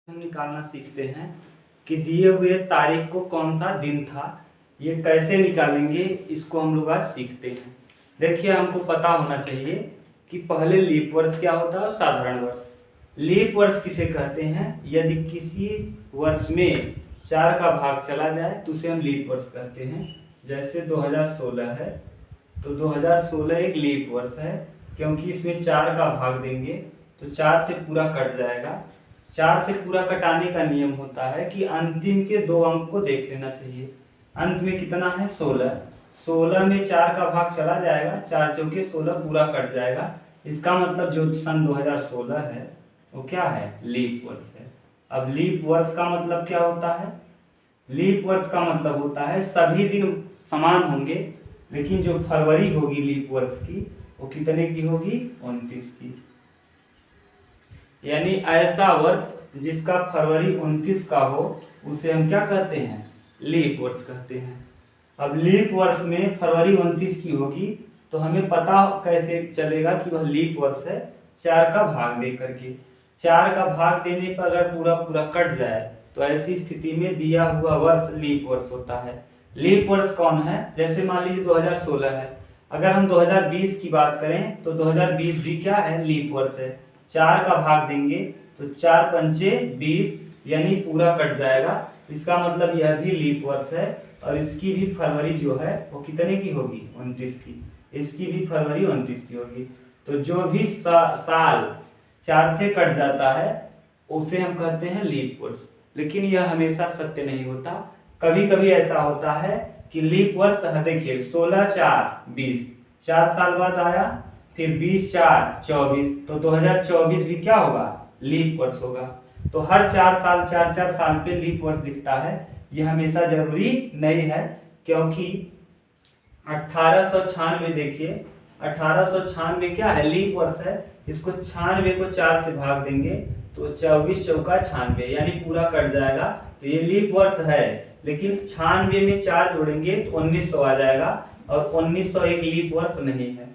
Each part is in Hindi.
हम निकालना सीखते हैं कि दिए हुए तारीख को कौन सा दिन था। ये कैसे निकालेंगे इसको हम लोग आज सीखते हैं। देखिए, हमको पता होना चाहिए कि पहले लीप वर्ष क्या होता है और साधारण वर्ष। लीप वर्ष किसे कहते हैं? यदि किसी वर्ष में 4 का भाग चला जाए तो उसे हम लीप वर्ष कहते हैं। जैसे 2016 है तो 2016 एक लीप वर्ष है, क्योंकि इसमें 4 का भाग देंगे तो 4 से पूरा कट जाएगा। 4 से पूरा कटाने का नियम होता है कि अंतिम के 2 अंक को देख लेना चाहिए। अंत में कितना है? 16। 16 में 4 का भाग चला जाएगा, 4 चौके 16 पूरा कट जाएगा। इसका मतलब जो सन 2016 है वो क्या है? लीप वर्ष है। अब लीप वर्ष का मतलब क्या होता है? लीप वर्ष का मतलब होता है सभी दिन समान होंगे, लेकिन जो फरवरी होगी लीप वर्ष की वो कितने की होगी? 29 की। यानी ऐसा वर्ष जिसका फरवरी 29 का हो उसे हम क्या कहते हैं? लीप वर्ष कहते हैं। अब लीप वर्ष में फरवरी 29 की होगी तो हमें पता कैसे चलेगा कि वह लीप वर्ष है? 4 का भाग दे करके। 4 का भाग देने पर अगर पूरा पूरा कट जाए तो ऐसी स्थिति में दिया हुआ वर्ष लीप वर्ष होता है। लीप वर्ष कौन है? जैसे मान लीजिए 2016 है, अगर हम 2020 की बात करें तो 2020 भी क्या है? लीप वर्ष है। 4 का भाग देंगे तो 4 पंचे 20, यानी पूरा कट जाएगा। तो इसका मतलब यह भी लीप वर्ष है और इसकी भी फरवरी जो है वो कितने की होगी? 29 की। इसकी भी फरवरी 29 की होगी। तो जो भी साल 4 से कट जाता है उसे हम कहते हैं लीप वर्ष। लेकिन यह हमेशा सत्य नहीं होता। कभी कभी ऐसा होता है कि लीप वर्ष, देखिए 16/4/20, 4 साल बाद आया, फिर 20/4/24, तो 2024 भी क्या होगा? लीप वर्ष होगा। तो हर 4 साल 4 साल पे लीप वर्ष दिखता है। यह हमेशा जरूरी नहीं है, क्योंकि 1896 देखिए, 1896 क्या है? लीप वर्ष है। इसको 96 को 4 से भाग देंगे तो 24 चौका 96, यानी पूरा कट जाएगा। तो ये लीप वर्ष है, लेकिन 96 में 4 जोड़ेंगे तो 1900 आ जाएगा, और 1900 एक लीप वर्ष नहीं है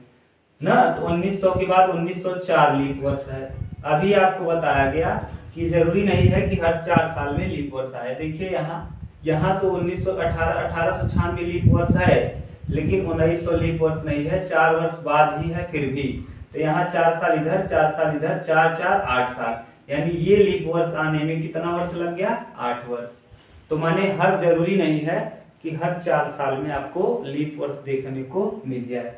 ना। तो 1900 के बाद 1904 लीप वर्ष है। अभी आपको बताया गया कि जरूरी नहीं है कि हर 4 साल में लीप वर्ष आए। देखिए यहाँ तो 1896 लीप वर्ष है, लेकिन 1900 लीप वर्ष नहीं है, 4 वर्ष बाद ही है फिर भी। तो यहाँ 4 साल इधर, 4 साल इधर, 4 8 साल, यानी ये लीप वर्ष आने में कितना वर्ष लग गया? 8 वर्ष। तो माने हर जरूरी नहीं है कि हर 4 साल में आपको लीप वर्ष देखने को मिल जाए।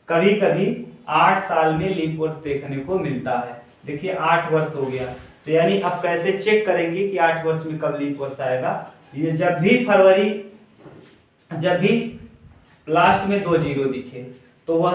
कभी कभी 8 साल में लीप वर्ष देखने को मिलता है। देखिए 8 वर्ष हो गया, तो यानी अब कैसे चेक करेंगे कि 8 वर्ष में कब लीप वर्ष आएगा? ये जब भी लास्ट में 2 जीरो दिखे तो वह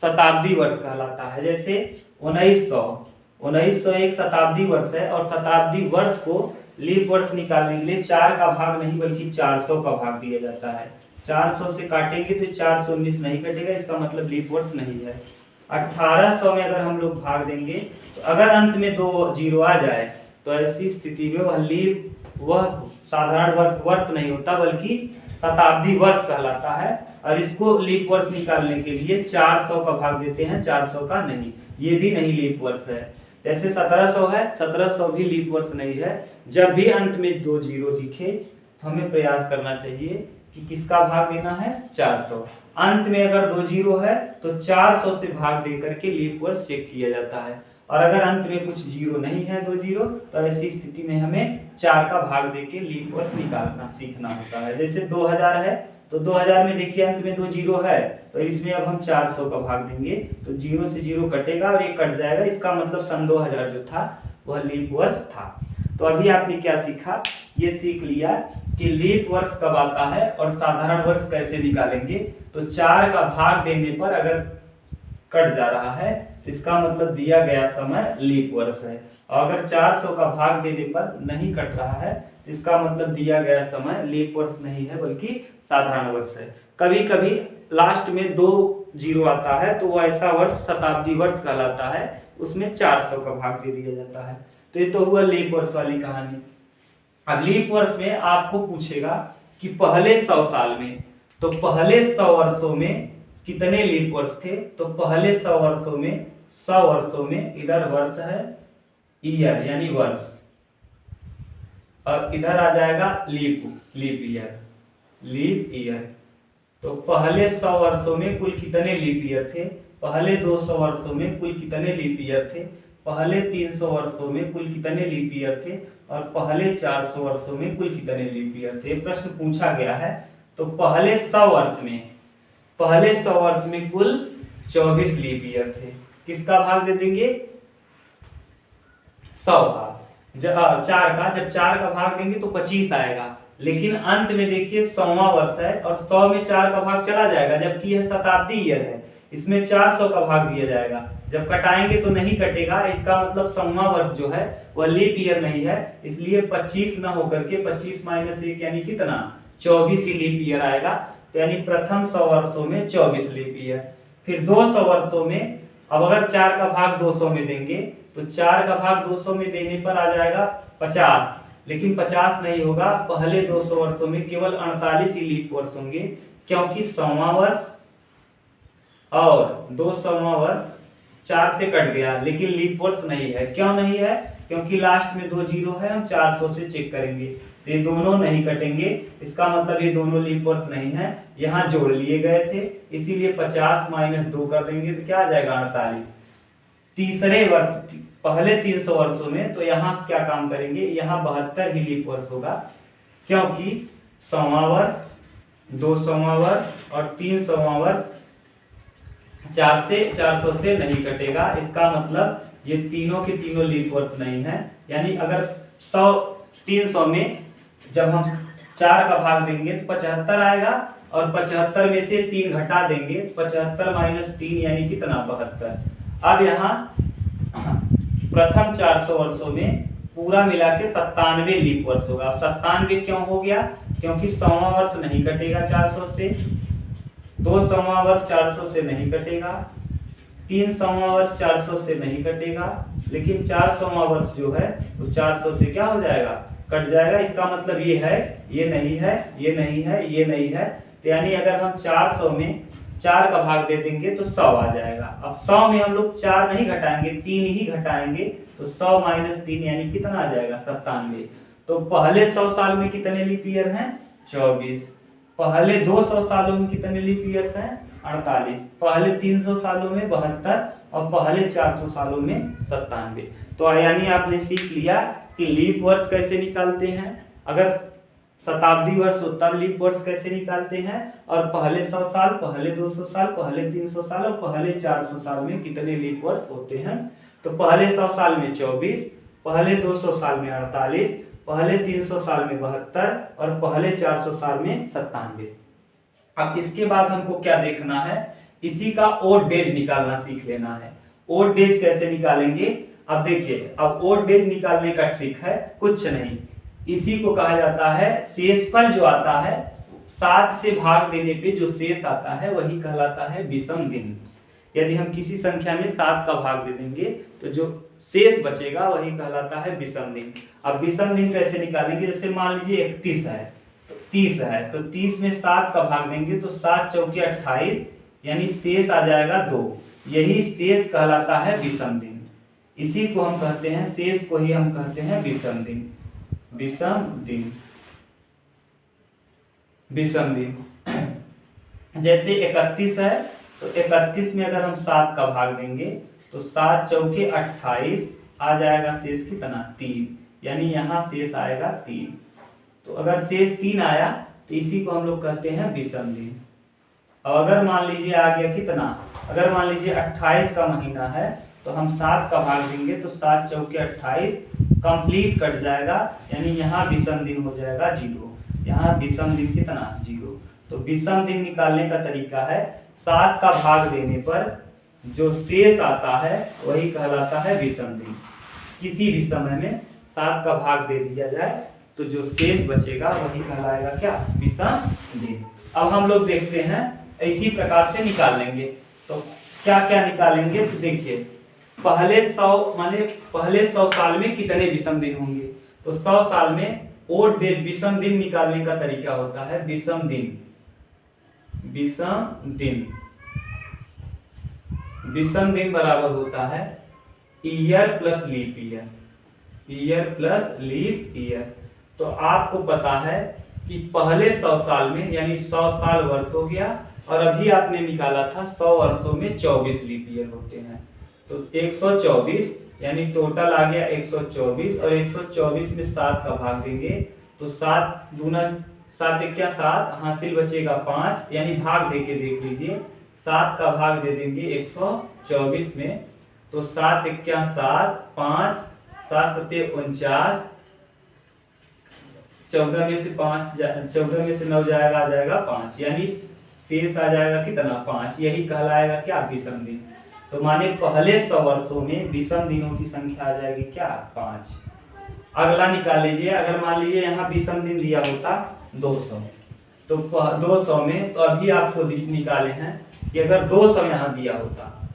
शताब्दी वर्ष कहलाता है। जैसे 1900 एक शताब्दी वर्ष है, और शताब्दी वर्ष को लीप वर्ष निकालने के लिए 4 का भाग नहीं बल्कि 400 का भाग दिया जाता है। 400 से काटेंगे तो 419 नहीं कटेगा, इसका मतलब लीप वर्ष नहीं है। 1800 में अगर हम लोग भाग देंगे तो अगर अंत में 2 जीरो आ जाए तो ऐसी स्थिति में वह साधारण वर्ष नहीं होता बल्कि शताब्दी वर्ष कहलाता है। और इसको लीप वर्ष निकालने के लिए 400 का भाग देते हैं, 400 का नहीं। ये भी नहीं लीप वर्ष है। जैसे 1700 है, 1700 भी लीप वर्ष नहीं है। जब भी अंत में 2 जीरो दिखे तो हमें प्रयास करना चाहिए कि किसका भाग देना है? 400। अंत में अगर 2 जीरो है तो 400 से भाग दे करके लीप वर्ष चेक किया जाता है। और अगर अंत में कुछ जीरो नहीं है, 2 जीरो, तो ऐसी स्थिति में हमें 4 का भाग देके लीप वर्ष निकालना सीखना होता है। जैसे 2000 है तो 2000 में देखिए अंत में 2 जीरो है, तो इसमें अब हम 400 का भाग देंगे तो 0 से 0 कटेगा और ये कट जाएगा। इसका मतलब सन 2000 जो था वह लीप वर्ष था। तो अभी आपने क्या सीखा? ये सीख लिया कि लीप वर्ष कब आता है और साधारण वर्ष कैसे निकालेंगे। तो 4 का भाग देने पर अगर कट जा रहा है तो इसका मतलब दिया गया समय लीप वर्ष है, और अगर 400 का भाग देने पर नहीं कट रहा है तो इसका मतलब दिया गया समय लीप वर्ष नहीं है बल्कि साधारण वर्ष है। कभी कभी लास्ट में 2 जीरो आता है तो वो ऐसा वर्ष शताब्दी वर्ष कहलाता है, उसमें 400 का भाग दे दिया जाता है। तो ये तो हुआ लीप वर्ष वाली कहानी। अब लीप वर्ष में आपको पूछेगा कि पहले 100 साल में, तो पहले 100 वर्षों में कितने लीप वर्ष थे? तो पहले 100 वर्षों में इधर वर्ष है ईयर यानी वर्ष, और इधर आ जाएगा लीप ईयर। तो पहले 100 वर्षों में कुल कितने लीप ईयर थे, पहले 200 वर्षों में कुल कितने लीप ईयर थे, पहले 300 वर्षों में कुल कितने लीप ईयर थे, और पहले 400 वर्षों में कुल कितने लीप ईयर थे। प्रश्न पूछा गया है। तो पहले 100 वर्ष में कुल 24 लीप ईयर थे। किसका भाग दे देंगे, 100 का। 4 का, जब 4 का भाग देंगे तो 25 आएगा। लेकिन अंत में देखिए 100वां वर्ष है और 100 में 4 का भाग चला जाएगा, जबकि यह शताब्दी ईयर है, इसमें 400 का भाग दिया जाएगा। जब कटाएंगे तो नहीं कटेगा, इसका मतलब 100वां वर्ष जो है वह लीप ईयर नहीं है, इसलिए 25 न होकर के 25 - 1 यानी कितना, 24 ही लीप ईयर आएगा। तो यानी प्रथम 100 वर्षों में 24 लीप ईयर। फिर 200 वर्षों में, अब अगर 4 का भाग 200 में देंगे तो 4 का भाग 200 में देने पर आ जाएगा 50, लेकिन 50 नहीं होगा। पहले 200 वर्षों में केवल 48 ही लीप वर्ष होंगे, क्योंकि 100वां वर्ष और 200वां वर्ष 4 से कट गया, लेकिन लीप वर्ष नहीं है। क्यों नहीं है, क्योंकि लास्ट में 2 जीरो है, हम 400 से चेक करेंगे तो ये दोनों नहीं कटेंगे, इसका मतलब ये दोनों लीप वर्ष नहीं है, यहाँ जोड़ लिए गए थे, इसीलिए 50 - 2 कर देंगे तो क्या आ जाएगा, 48। तीसरे वर्ष, पहले 300 वर्षों में तो यहाँ क्या काम करेंगे, यहाँ 72 ही लीप वर्ष होगा, क्योंकि 100वां वर्ष, 200वां वर्ष और 300वां वर्ष 400 से नहीं कटेगा। इसका मतलब ये तीनों के तीनों लीप वर्ष नहीं है। यानी अगर 300 में जब हम 4 का भाग देंगे तो 75 आएगा, और 75 में से 3 घटा देंगे, 75 - 3 यानी कितना, 72। अब यहाँ प्रथम 400 वर्षों में पूरा मिला के 97 लीप वर्ष होगा। 97 क्यों हो गया, क्योंकि 100वां वर्ष नहीं कटेगा 400 से, 200वां वर्ष 400 से नहीं कटेगा, 300वां वर्ष 400 से नहीं कटेगा, लेकिन 400वां वर्ष जो है वो 400 से क्या हो जाएगा, कट जाएगा। इसका मतलब ये है, ये नहीं है, ये नहीं है, ये नहीं है। तो यानी अगर हम 400 में 4 का भाग दे देंगे तो 100 आ जाएगा। अब 100 में हम लोग 4 नहीं घटाएंगे, 3 ही घटाएंगे, तो 100 - 3 यानी कितना आ जाएगा, 97। तो पहले 100 साल में कितने लीप ईयर हैं, 24। पहले 200 सालों में कितने लीप ईयर्स हैं, 48। पहले 300 सालों में 72 और पहले 400 सालों में 97। तो यानी आपने सीख लिया कि लीप वर्ष कैसे निकालते हैं, अगर शताब्दी वर्ष हो तब लीप वर्ष कैसे निकालते हैं, और पहले 100 साल, पहले 200 साल, पहले 300 साल और पहले 400 साल में कितने लीप वर्ष होते हैं। तो पहले 100 साल में 24, पहले 200 साल में 48, पहले 300 साल में 72 और पहले 400 साल में 97। अब इसके बाद हमको क्या देखना है, इसी का ओड डेज निकालना सीख लेना है। ओड डेज कैसे निकालेंगे, अब देखिए, अब ओड डेज निकालने का ट्रिक है, कुछ नहीं, इसी को कहा जाता है शेषफल। जो आता है 7 से भाग देने पे जो शेष आता है वही कहलाता है विषम दिन। यदि हम किसी संख्या में 7 का भाग दे देंगे तो जो शेष बचेगा वही कहलाता है विषम दिन। अब विषम दिन कैसे निकालेंगे, जैसे मान लीजिए 31 है तो 30 है, तो 30 में 7 का भाग देंगे तो 7 चौके 28, यानी शेष आ जाएगा 2। यही शेष कहलाता है विषम दिन। इसी को हम कहते हैं, शेष को ही हम कहते हैं विषम दिन। विषम दिन, विषम दिन। जैसे 31 है तो 31 में अगर हम 7 का भाग देंगे तो 7 चौके 28 आ जाएगा, शेष कितना, 3, यानी यहाँ शेष आएगा 3। तो अगर शेष 3 आया तो इसी को हम लोग कहते हैं विषम दिन। और अगर मान लीजिए आ गया कितना, अगर मान लीजिए 28 का महीना है तो हम 7 का भाग देंगे तो 7 चौके 28, कंप्लीट कट जाएगा, यानी यहाँ विषम दिन हो जाएगा 0, यहाँ विषम दिन कितना, 0। तो विषम दिन निकालने का तरीका है 7 का भाग देने पर जो शेष आता है वही कहलाता है विषम दिन। किसी भी समय में 7 का भाग दे दिया जाए तो जो शेष बचेगा वही कहलाएगा क्या, विषम दिन। अब हम लोग देखते हैं इसी प्रकार से निकाल लेंगे। तो क्या क्या निकालेंगे, तो देखिए पहले 100 साल में कितने विषम दिन होंगे, तो 100 साल में ओड डेज विषम दिन निकालने का तरीका होता है विषम दिन। विषम दिन, विषम दिन बराबर होता है year plus leap year, year plus leap year. तो आपको पता है कि पहले 100 साल में यानी 100 साल वर्ष हो गया, और अभी आपने निकाला था 100 वर्षों में 24 लीप ईयर होते हैं। तो 124 यानी टोटल आ गया 124, और 124 में 7 का भाग देंगे तो 7 दूना 7 क्या 7, हासिल बचेगा 5, यानी भाग दे के देख लीजिए 7 का भाग दे देंगे 124 में, तो 7 क्या 7, 5, 7 सत्ते 49, 14 में से 5 14 में से 9 जाएगा, आ जाएगा 5, यानी शेष आ जाएगा कितना 5। यही कहलाएगा क्या विषम दिन। तो माने पहले 100 वर्षों में विषम दिनों की संख्या आ जाएगी क्या 5। अगला निकाल लीजिए, अगर मान लीजिए यहाँ विषम दिन दिया होता 200, तो 200 में तो अभी आपको निकाले हैं कि अगर 200 यहाँ दिया होता,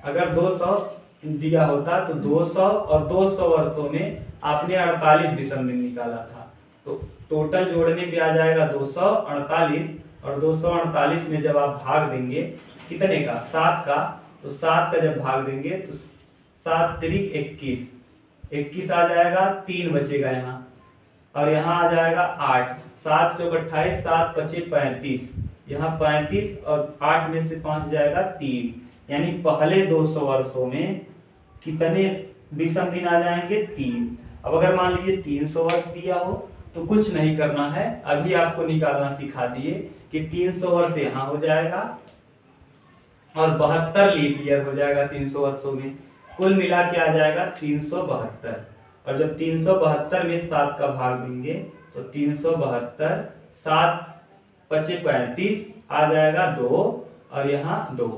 अगर 200 दिया होता तो 200 और 200 वर्षों में आपने 48 विषम दिन निकाला था, तो टोटल जोड़ने पे आ जाएगा 248, और 248 में जब आप भाग देंगे कितने का 7 का, तो 7 का जब भाग देंगे तो 7 तिरिक 21, 21 आ जाएगा, 3 बचेगा यहाँ, और यहाँ आ जाएगा 8, 7 चौक 28, 7 बचे 35, यहाँ 35 और 8 में से 5 जाएगा 3, यानी पहले 200 वर्षों में कितने विषम दिन आ जाएंगे 3। अब अगर मान लीजिए 300 वर्ष दिया हो तो कुछ नहीं करना है, अभी आपको निकालना सिखा दिए कि 300 वर्ष यहाँ हो जाएगा और 72 लीप ईयर हो जाएगा 300 वर्षों में, कुल मिला के आ जाएगा 372। और जब 372 में 7 का भाग देंगे तो 372, 7 बचे 35, आ जाएगा 2, और यहाँ 2,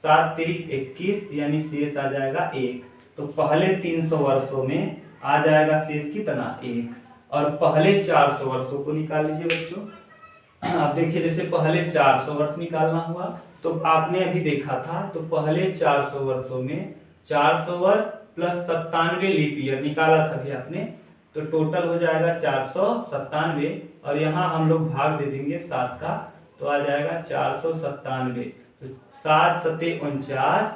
7 तिरिक 21, यानी शेष आ जाएगा 1। तो पहले 300 वर्षों में आ जाएगा शेष कितना 1, और पहले 400 वर्षों को निकाल लीजिए बच्चों। आप देखिए जैसे पहले 400 वर्ष निकालना हुआ तो आपने अभी देखा था, तो पहले 400 वर्षों में 400 वर्ष प्लस 97 लीप ईयर निकाला था भी आपने, तो टोटल हो जाएगा 497, और यहाँ हम लोग भाग दे देंगे 7 का, तो आ जाएगा 497, तो 7 सत्ते 49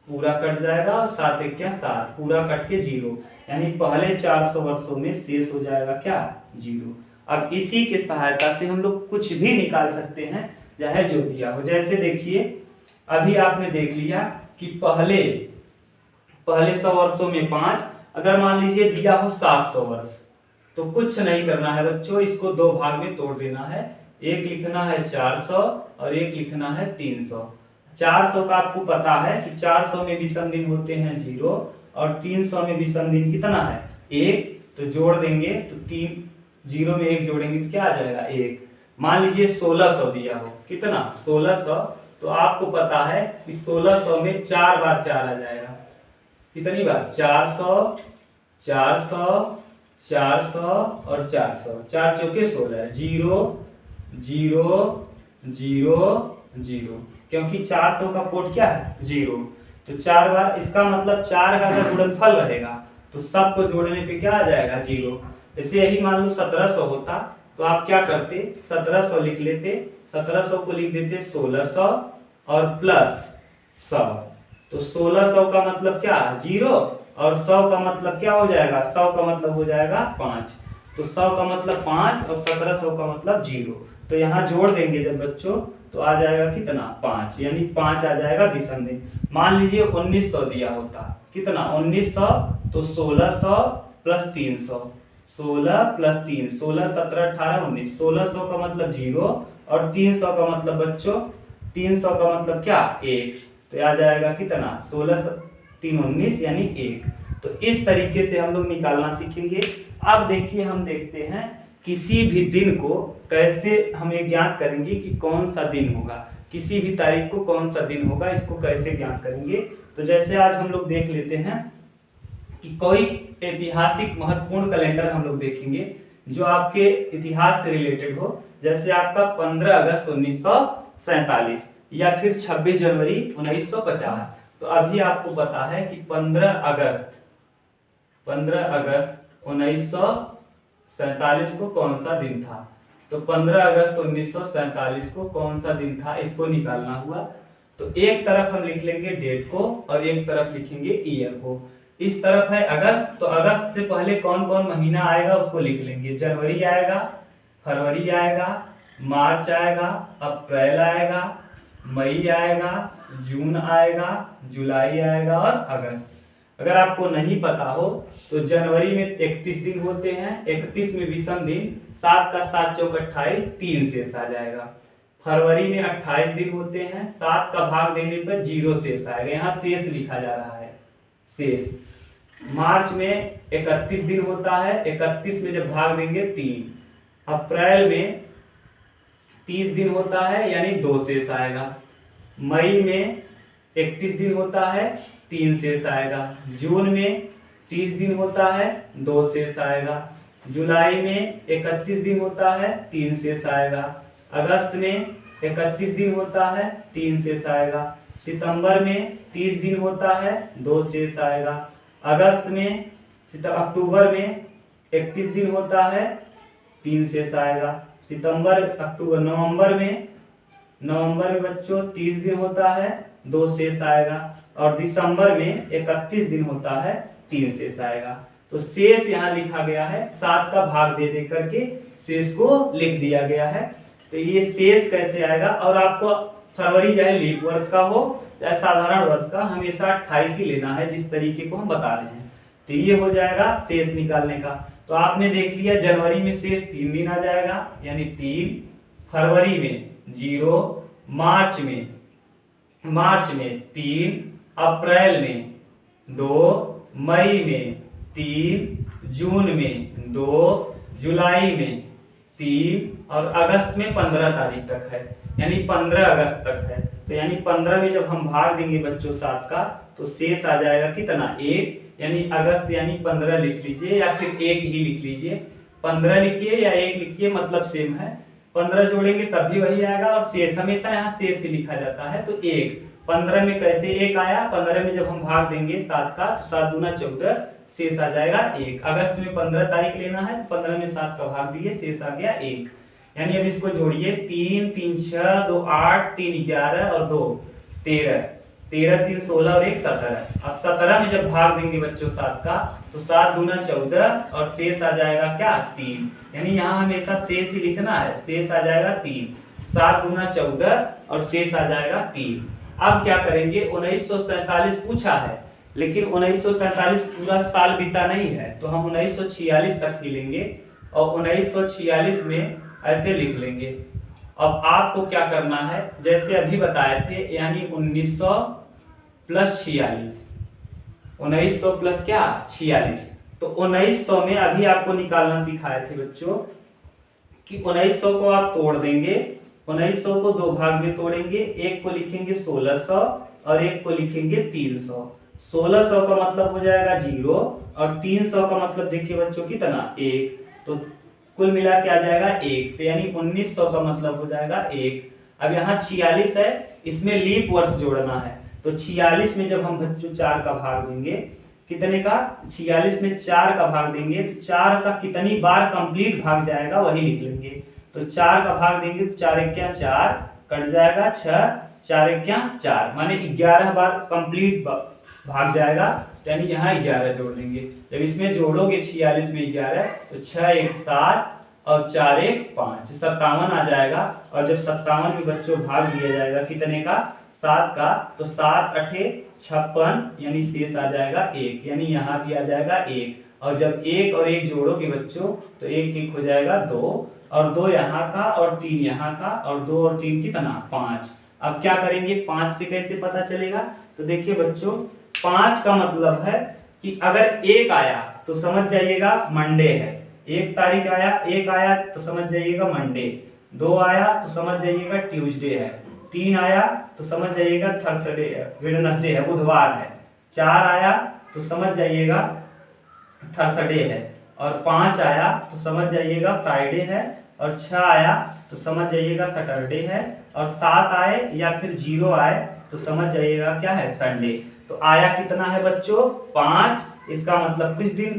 पूरा कट जाएगा, और 7 एक क्या 7 पूरा कट के 0, यानी पहले 400 वर्षों में शेष हो जाएगा क्या 0। अब इसी की सहायता से हम लोग कुछ भी निकाल सकते हैं, चाहे जो दिया हो। जैसे देखिए अभी आपने देख लिया कि पहले 100 वर्षों में 5, अगर मान लीजिए दिया हो 700 वर्ष, तो कुछ नहीं करना है बच्चों, इसको 2 भाग में तोड़ देना है, एक लिखना है 400 और एक लिखना है 300। 400 का आपको पता है कि 400 में विषम दिन होते हैं 0, और 300 में विषम दिन कितना है 1, तो जोड़ देंगे तो 3 0 में 1 जोड़ेंगे तो क्या आ जाएगा 1। मान लीजिए 1600 दिया हो, कितना 1600, तो आपको पता है कि 1600 में 4 बार 4 आ जाएगा, कितनी बार 400, 400, 400 और 400, 4 चौके 16, 0 0 0 0, क्योंकि 400 का कोड क्या है 0, तो 4 बार, इसका मतलब 4 का अगर गुणनफल रहेगा तो सबको जोड़ने पे क्या आ जाएगा 0। जैसे यही मान लो 1700 होता तो आप क्या करते 1700 लिख लेते, 1700 को लिख देते 1600 और प्लस 100, तो 1600 का मतलब क्या 0, और 100 का मतलब क्या हो जाएगा 100 का मतलब हो जाएगा 5, तो 100 का मतलब 5 और 1700 का मतलब 0, तो यहाँ जोड़ देंगे जब बच्चों तो आ जाएगा कितना 5, यानी 5 आ जाएगा विषम दिन। मान लीजिए 1900 दिया होता, कितना 1900, तो 1600 प्लस 300, 16 प्लस 3, 16 17 18 19, 1600 का मतलब 0 और 300 का मतलब बच्चों 300 का मतलब क्या 1, तो आ जाएगा कितना 16 3 19 यानी 1। तो इस तरीके से हम लोग निकालना सीखेंगे। अब देखिए हम देखते हैं किसी भी दिन को कैसे हम ये ज्ञात करेंगे कि कौन सा दिन होगा, किसी भी तारीख को कौन सा दिन होगा, इसको कैसे ज्ञात करेंगे। तो जैसे आज हम लोग देख लेते हैं कि कोई ऐतिहासिक महत्वपूर्ण कैलेंडर हम लोग देखेंगे जो आपके इतिहास से रिलेटेड हो, जैसे आपका 15 अगस्त 1947 या फिर 26 जनवरी 1950। तो अभी आपको पता है कि 15 अगस्त 1947 को कौन सा दिन था, तो 15 अगस्त 1947 को कौन सा दिन था इसको निकालना हुआ। तो एक तरफ हम लिख लेंगे डेट को और एक तरफ लिखेंगे ईयर को। इस तरफ है अगस्त, तो अगस्त से पहले कौन कौन महीना आएगा उसको लिख लेंगे। जनवरी आएगा, फरवरी आएगा, मार्च आएगा, अप्रैल आएगा, मई आएगा, जून आएगा, जुलाई आएगा और अगस्त। अगर आपको नहीं पता हो तो जनवरी में 31 दिन होते हैं, 31 में विषम दिन, 7 का 7 चौक 28, 3 शेष आ जाएगा। फरवरी में 28 दिन होते हैं, 7 का भाग देने पर 0 शेष आएगा, यहाँ शेष लिखा जा रहा है, शेष। मार्च में 31 दिन होता है, 31 में जब भाग देंगे 3। अप्रैल में 30 दिन होता है यानी 2 शेष आएगा। मई में 31 दिन होता है, 3 शेष आएगा। जून में 30 दिन होता है, 2 शेष आएगा। जुलाई में 31 दिन होता है, 3 शेष आएगा। अगस्त में 31 दिन होता है, 3 शेष आएगा। सितंबर में 30 दिन होता है, 2 शेष आएगा। अगस्त में अक्टूबर में 31 दिन होता है, 3 शेष आएगा। सितंबर अक्टूबर नवंबर में बच्चों 30 दिन होता है, 2 शेष आएगा। और दिसंबर में 31 दिन होता है, 3 शेष आएगा। तो शेष यहाँ लिखा गया है, 7 का भाग दे दे करके शेष को लिख दिया गया है। तो ये शेष कैसे आएगा, और आपको फरवरी चाहे लीप वर्ष का हो चाहे साधारण वर्ष का, हमेशा 28 ही लेना है, जिस तरीके को हम बता रहे हैं। तो ये हो जाएगा शेष निकालने का। तो आपने देख लिया जनवरी में शेष 3 दिन आ जाएगा यानी 3, फरवरी में 0, मार्च में 3, अप्रैल में 2, मई में 3, जून में 2, जुलाई में 3 और अगस्त में 15 तारीख तक है, यानी 15 अगस्त तक है। तो यानी 15 में जब हम भाग देंगे बच्चों 7 का, तो शेष आ जाएगा कितना, 1, यानी अगस्त यानी 15 लिख लीजिए या फिर 1 ही लिख लीजिए। 15 लिखिए या 1 लिखिए, मतलब सेम है। 15 जोड़ेंगे तब भी वही आएगा, और शेष हमेशा यहाँ शेष ही लिखा जाता है। तो 1, 15 में कैसे 1 आया, 15 में जब हम भाग देंगे 7 का, तो 7 दूना 14, शेष आ जाएगा 1। अगस्त में 15 तारीख लेना है, तो 15 में 7 का भाग दिए, शेष आ गया 1। यानी अब इसको जोड़िए, 3 3 6 2 8 3 11 और 2 13, 13 3 16 और 1 17। अब 17 में जब भाग देंगे बच्चों 7 का, तो 7 दूना 14 और शेष आ जाएगा क्या, 3। यानी यहाँ हमेशा शेष ही लिखना है, शेष आ जाएगा 3। 7 दूना 14 और शेष आ जाएगा 3। अब क्या करेंगे, 1947 पूछा है, लेकिन 1947 पूरा साल बीता नहीं है, तो हम 1946 तक ही लेंगे और 1946 में ऐसे लिख लेंगे। अब आपको क्या करना है, जैसे अभी बताए थे, यानी 1900 प्लस 46, 1900 प्लस क्या 46। तो 1900 में अभी आपको निकालना सिखाए थे बच्चों कि 1900 को आप तोड़ देंगे, 1900 को 2 भाग में तोड़ेंगे, एक को लिखेंगे 1600 और एक को लिखेंगे 300। 1600 का मतलब हो जाएगा 0 और 300 का मतलब देखिए बच्चों कितना, 1। तो कुल मिला के आ जाएगा 1, तो यानी 1900 का मतलब हो जाएगा 1। अब यहाँ 46 है, इसमें लीप वर्ष जोड़ना है, तो 46 में जब हम बच्चों 4 का भाग देंगे, कितने का, 46 में 4 का भाग देंगे, तो 4 का कितनी बार कंप्लीट भाग जाएगा वही लिख लेंगे। तो 4 का भाग देंगे तो 4 1 4 कट जाएगा, 6 4 1 4, माने 11 बार कंप्लीट भाग जाएगा, यानी यहाँ 11 जोड़ देंगे। जब इसमें जोड़ोगे 46 में 11, तो 6 1 7 और 4 1 5, 57 आ जाएगा। और जब 57 में बच्चों भाग दिया जाएगा कितने का, 7 का, तो 7 8 56, यानी शेष आ जाएगा 1, यानी यहाँ भी आ जाएगा 1। और जब 1 और 1 जोड़ोगे बच्चों, तो 1 1 हो जाएगा 2 और 2 यहाँ का और 3 यहाँ का, और 2 और 3 कितना 5। अब क्या करेंगे, 5 से कैसे पता चलेगा, तो देखिए बच्चों 5 का मतलब है कि अगर 1 आया तो समझ जाइएगा मंडे है, 1 तारीख आया, 1 आया तो समझ जाइएगा मंडे, 2 आया तो समझ जाइएगा ट्यूसडे है, 3 आया तो समझ जाइएगा थर्सडे है, वेडनेसडे है, बुधवार है, 4 आया तो समझ जाइएगा थर्सडे है, और 5 आया तो समझ जाइएगा फ्राइडे है, और 6 आया तो समझ जाइएगा सैटरडे है, और 7 आए या फिर 0 आए तो समझ जाइएगा क्या है, संडे। तो आया कितना है बच्चों, 5। इसका मतलब किस दिन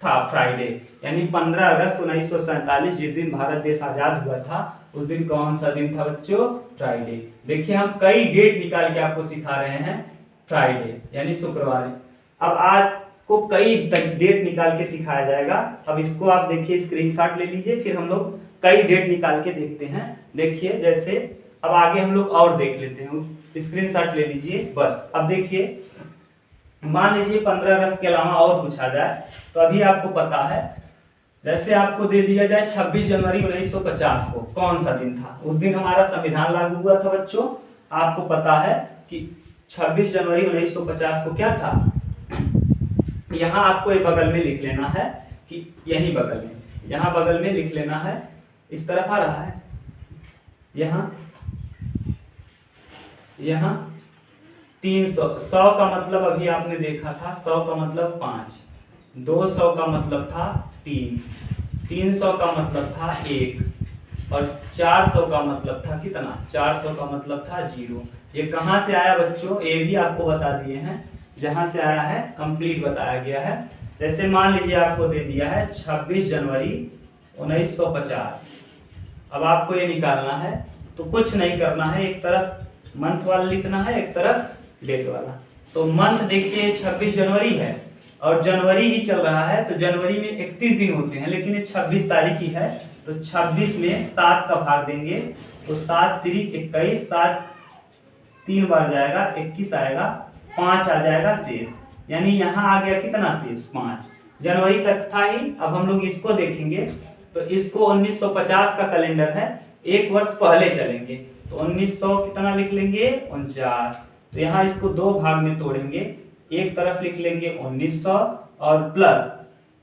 था, फ्राइडे, यानी 15 अगस्त 1947 जिस दिन भारत देश आजाद हुआ था, उस दिन कौन सा दिन था बच्चों, फ्राइडे। देखिए हम कई डेट निकाल के आपको सिखा रहे हैं, फ्राइडे यानी शुक्रवार। अब आपको कई डेट निकाल के सिखाया जाएगा। अब इसको आप देखिए, स्क्रीनशॉट ले लीजिए, फिर हम लोग कई डेट निकाल के देखते हैं। देखिए जैसे अब आगे हम लोग और देख लेते हैं, स्क्रीनशॉट ले लीजिए बस। अब देखिए मान लीजिए 15 अगस्त के अलावा और पूछा जाए, तो अभी आपको पता है, जैसे आपको दे दिया जाए 26 जनवरी 1950 को कौन सा दिन था, उस दिन हमारा संविधान लागू हुआ था बच्चों। आपको पता है कि 26 जनवरी 1950 को क्या था, यहाँ आपको एक बगल में लिख लेना है कि यही बगल में, यहाँ बगल में लिख लेना है, इस तरफ आ रहा है, यहाँ 300, 100 का मतलब अभी आपने देखा था, 100 का मतलब 5, 200 का मतलब था 3, 300 का मतलब था 1 और 400 का मतलब था कितना, 400 का मतलब था 0। ये कहाँ से आया बच्चों, ये भी आपको बता दिए हैं, जहाँ से आया है कंप्लीट बताया गया है। जैसे मान लीजिए आपको दे दिया है 26 जनवरी 1950, अब आपको ये निकालना है, तो कुछ नहीं करना है, एक तरफ मंथ वाला लिखना है, एक तरफ डेट वाला। तो मंथ देखिए 26 जनवरी है और जनवरी ही चल रहा है, तो जनवरी में 31 दिन होते हैं, लेकिन ये 26 तारीख ही है, तो 26 में 7 का भाग देंगे, तो 7 तिरिक 21, 7 3 बार जाएगा, 21 आएगा, 5 आ जाएगा शेष, यानी यहाँ आ गया कितना शेष, 5। जनवरी तक था ही। अब हम लोग इसको देखेंगे, तो इसको 1950 का कैलेंडर है, एक वर्ष पहले चलेंगे, तो 1900 कितना लिख लेंगे, 49। तो यहाँ इसको दो भाग में तोड़ेंगे, एक तरफ लिख लेंगे 1900 और प्लस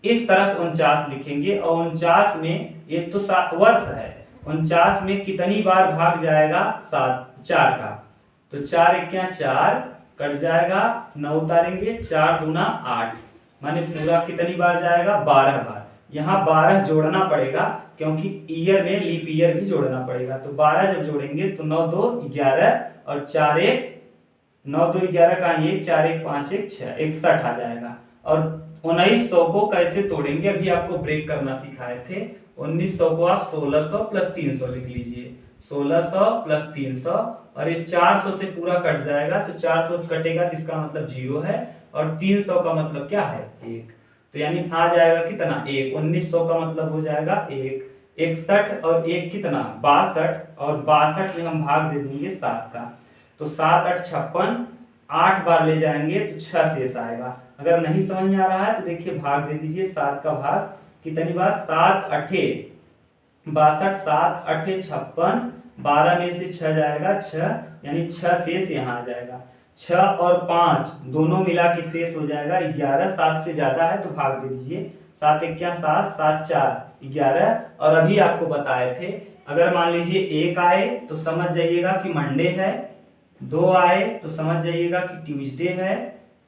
इस तरफ 49 लिखेंगे, और 49 में ये तो वर्ष है, 49 में कितनी बार भाग जाएगा, 7, 4 का, तो 4 एक क्या 4 कट जाएगा, 9 उतारेंगे, 4 दूना 8, माने पूरा कितनी बार जाएगा, 12 बार। यहाँ 12 जोड़ना पड़ेगा क्योंकि ईयर में लीप ईयर भी जोड़ना पड़ेगा, तो 12 जब जोड़ेंगे तो 9 2 11 और 4 1 9 2 11 का ये 4 1 5 1 6 61 आ जाएगा। और 1900 को कैसे तोड़ेंगे, अभी आपको ब्रेक करना सिखाए थे। 1900 को आप 1600 प्लस 300 लिख लीजिए, 1600 प्लस 300, और ये 400 से पूरा कट जाएगा, तो 400 से कटेगा तो इसका मतलब 0 है, और 300 का मतलब क्या है, 1, तो यानी आ जाएगा कितना, 1। 1900 का मतलब हो जाएगा 1, 61 और 1 कितना 62, और 62 में हम भाग दे देंगे 7 का, तो 7 8 56, 8 बार ले जाएंगे तो 6 शेष आएगा। अगर नहीं समझ में आ रहा है तो देखिए भाग दे दीजिए, 7 का भाग कितनी बार, 7 8 62, 7 8 56, 12 में से 6 जाएगा 6, यानी 6 शेष यहाँ आ जाएगा। 6 और 5 दोनों मिला के शेष हो जाएगा 11, 7 से ज्यादा है तो भाग दे दीजिए, 7 1 क्या 7, 7 4 11। और अभी आपको बताए थे, अगर मान लीजिए 1 आए तो समझ जाइएगा कि मंडे है, 2 आए तो समझ जाइएगा कि ट्यूसडे है,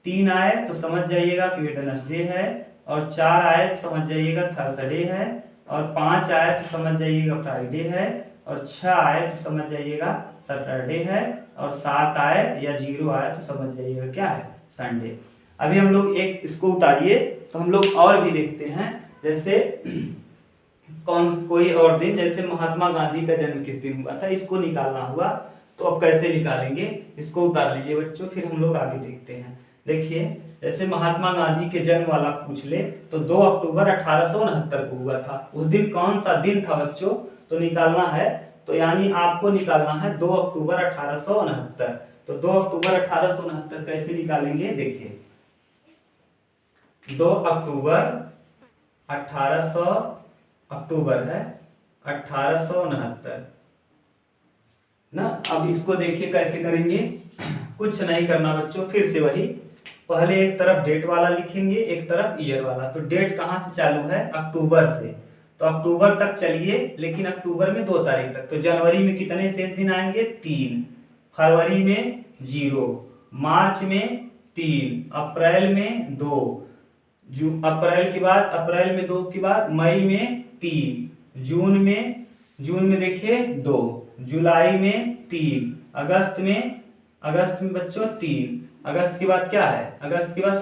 3 आए तो समझ जाइएगा कि वेडनेसडे है, और 4 आए तो समझ जाइएगा थर्सडे है, और 5 आए तो समझ जाइएगा फ्राइडे है, और 6 आए तो समझ जाइएगा सैटरडे है, और 7 आए या 0 आए तो समझ जाइएगा क्या है, संडे। अभी हम लोग एक इसको उतारिए, तो हम लोग और भी देखते हैं, जैसे कोई और दिन, जैसे महात्मा गांधी का जन्म किस दिन हुआ था, इसको निकालना हुआ, तो अब कैसे निकालेंगे, इसको उतार लीजिए बच्चों, फिर हम लोग आगे देखते हैं। देखिए जैसे महात्मा गांधी के जन्म वाला पूछ ले, तो 2 अक्टूबर 1869 को हुआ था, उस दिन कौन सा दिन था बच्चों, तो निकालना है, तो यानी आपको निकालना है 2 अक्टूबर 1869। तो 2 अक्टूबर 1869 कैसे निकालेंगे, देखिए 2 अक्टूबर 1800 अक्टूबर है 1869 ना। अब इसको देखिए कैसे करेंगे, कुछ नहीं करना बच्चों, फिर से वही, पहले एक तरफ डेट वाला लिखेंगे, एक तरफ ईयर वाला। तो डेट कहाँ से चालू है, अक्टूबर से, तो अक्टूबर तक चलिए, लेकिन अक्टूबर में 2 तारीख तक, तो जनवरी में कितने शेष दिन आएंगे, 3, फरवरी में 0, मार्च में 3, अप्रैल में 2, अप्रैल के बाद, अप्रैल में 2 के बाद मई में 3, जून में देखिए 2, जुलाई में 3, अगस्त में बच्चों 3, अगस्त के बाद क्या है, अगस्त के बाद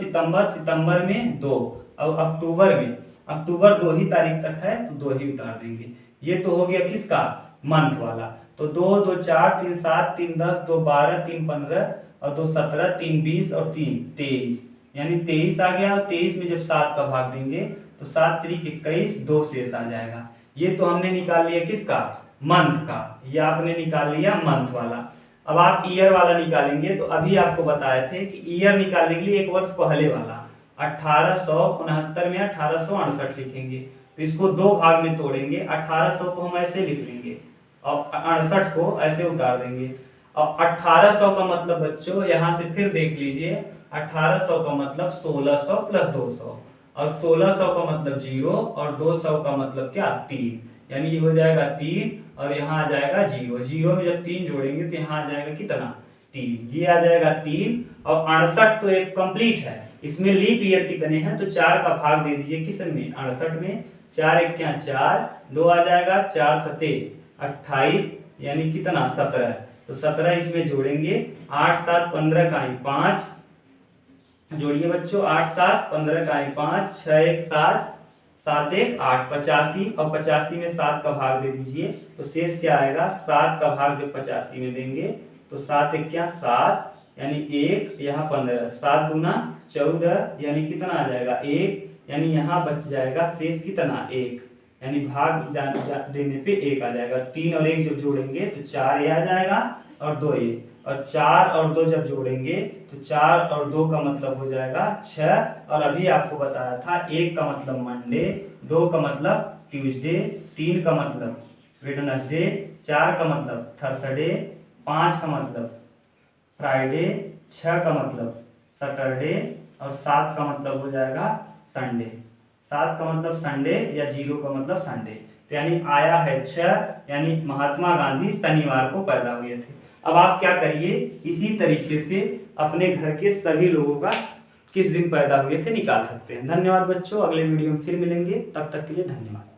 सितंबर में 2, और अक्टूबर 2 ही तारीख तक है तो 2 ही उतार देंगे। ये तो हो गया किसका, मंथ वाला। तो 2 2 4 3 7 3 10 2 12 3 15 और 2 17 3 20 और 3 23, यानी 23 आ गया, और 23 में जब 7 का भाग देंगे तो 7 त्रिक 21, 2 शेष आ जाएगा। ये तो हमने निकाल लिया किसका, मंथ का, ये आपने निकाल लिया मंथ वाला। अब आप ईयर वाला निकालेंगे, तो अभी आपको बताए थे कि ईयर निकालने के लिए एक वर्ष पहले वाला 1869 में 1868 लिखेंगे, तो इसको दो भाग में तोड़ेंगे। 1800 को हम ऐसे लिख लेंगे और 68 को ऐसे उतार देंगे। अब 1800 का मतलब बच्चों यहाँ से फिर देख लीजिए, 1800 का मतलब 1600 प्लस 200, और 1600 का मतलब 0, और 200 का मतलब क्या 3, यानी ये हो जाएगा 3, और यहाँ आ जाएगा 0। 0 में जब 3 जोड़ेंगे तो यहाँ आ जाएगा कितना 3, ये आ जाएगा 3। और 68 तो एक कंप्लीट है, इसमें लीप ईयर कितने हैं, तो 4 का भाग दे दीजिए किस में, 68 में। 4 एक क्या 4, 2 आ जाएगा, 4 सते 28, यानी कितना 17, तो 17 इसमें जोड़ेंगे। 8 7 15 का 5, जोड़िए बच्चों, 8 7 15 का 5, 6 1 7, 7 1 8, 85, और 85 में 7 का भाग दे दीजिए, तो शेष क्या आएगा, 7 का भाग जब 85 में देंगे तो 7 एक क्या 7, यानी 1, यहाँ 15, 7 दूना 14, यानी कितना आ जाएगा 1, यानी यहाँ बच जाएगा शेष कितना 1, यानी भाग देने पे 1 आ जाएगा। 3 और 1 जब जोड़ेंगे तो 4 ये आ जाएगा, और 2 ये, और 4 और 2 जब जोड़ेंगे तो 4 और 2 का मतलब हो जाएगा 6। और अभी आपको बताया था 1 का मतलब मंडे, 2 का मतलब ट्यूसडे, 3 का मतलब वेडनेसडे, 4 का मतलब थर्सडे, 5 का मतलब फ्राइडे, 6 का मतलब सैटरडे, और 7 का मतलब हो जाएगा संडे। 7 का मतलब संडे, या 0 का मतलब संडे, तो यानी आया है 6, यानी महात्मा गांधी शनिवार को पैदा हुए थे। अब आप क्या करिए, इसी तरीके से अपने घर के सभी लोगों का किस दिन पैदा हुए थे निकाल सकते हैं। धन्यवाद बच्चों, अगले वीडियो में फिर मिलेंगे, तब तक के लिए धन्यवाद।